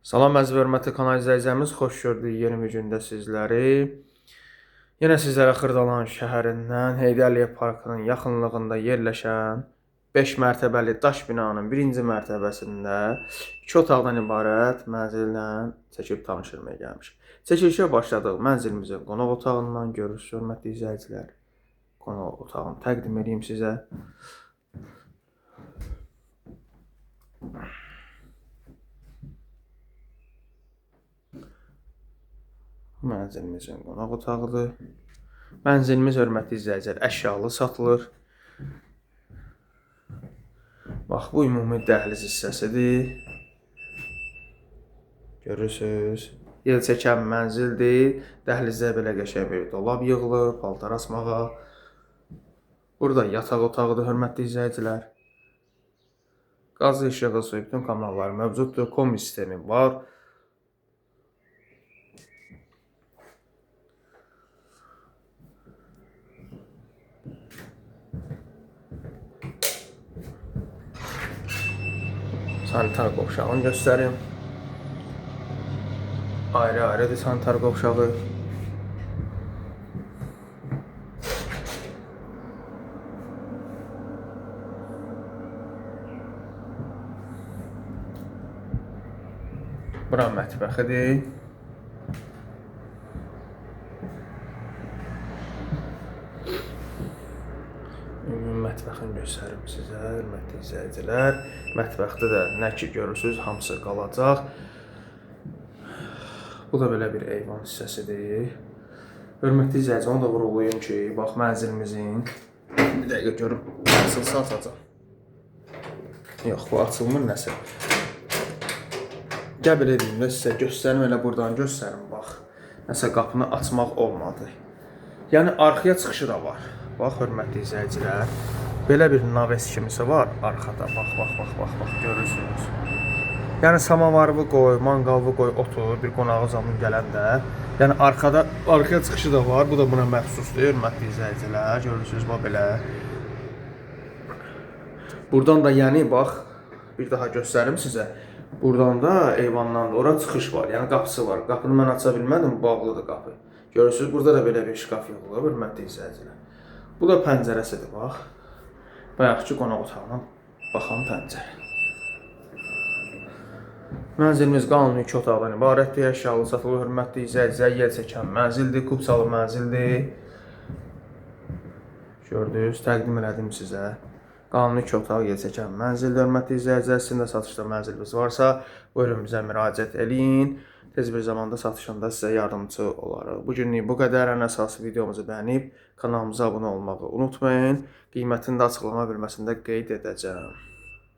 Salam əziz və hörmətli kanal izləyicilərimiz, xoş gördük yeni bir gündə sizləri. Yenə sizlərə Xırdalan şəhərindən Heydər Əliyev Parkının yaxınlığında yerləşən 5 mərtəbəli daş binanın birinci mərtəbəsində 2 otaqdan ibarət mənzillə çəkib tanışdırmaya gəlmişik. Çəkilişə başladıq. Mənzilimizin qonaq otağından görürsünüz, hörmətli izləyicilər. Qonaq otağını təqdim edeyim sizə. Mənzilimizin qonaq otağıdır. Mənzilimiz, hörmətli izləyicilər, əşyalı satılır. Bax, bu ümumi dəhliz hissəsidir. Görürsünüz. Yel çəkən mənzildir. Dəhlizdə belə qəşəng bir dolab yığılıb, paltar asmağa. Burada yataq otağıdır, hörmətli izləyicilər. Qazı işığı, su, bütün kanalları mövcuddur. Kombi sistemi var. Sanitar qovşağını göstərim. Ayrı-ayrıdır sanitar qovşağı. Bura mətbəxidir. Mətbəxini göstərim sizə, hörmətli izləyicilər. Mətbəxdə də nə ki görürsünüz, hamısı qalacaq. Bu da belə bir eyvan hissəsidir. Hörmətli izləyicilər, onu da vurğulayım ki, bax mənzilimizin bir dəqiqə görüm, açılsa atacaq. Yox, bu açılmır nəsə. Qəbul edeyim də sizə göstərim, elə buradan göstərim, bax. Nəsə qapını açmaq olmadı. Yəni arxaya çıxışı da var. Bax, hörmətli izləyicilər, belə bir naves kimisi var arxada. Bax, görürsünüz. Yəni samavarı qoy, manqalını qoy, otur, bir qonağı zaman gələndə. Yəni arxaya çıxışı da var. Bu da buna məxsusdur, hörmətli izləyicilər. Görürsünüz, bax belə. Buradan da yəni bax, bir daha göstərim sizə. Buradan da eyvandan da ora çıxış var. Yəni qapısı var. Qapını mən aça bilmədim, bağlıdır qapı. Görürsünüz, burada da belə bir şkaf yığılıb, hörmətli izləyicilər. Bu da pəncərəsidir, bax. Bayaqki qonaq otağına baxan pəncərə. Mənzilimiz qanuni 2 otaqdan ibarətdir. Əşyalı satılır, hörmətli izləyicilər. Yel çəkən mənzildir, kubsalı mənzildir. Gördünüz, təqdim elədim sizə. Qanuni 2 otaq yel çəkən mənzildir, hörmətli izləyicilər. Sizin də satışda mənziliniz varsa, buyurun bizə müraciət eləyin. Tez bir zamanda satışında sizə yardımcı olarıq. Bugünlük bu qədər. Ən əsası videomuzu bəyənib kanalımıza abunə olmağı unutmayın. Qiymətini də açıqlama bölməsində qeyd edəcəm.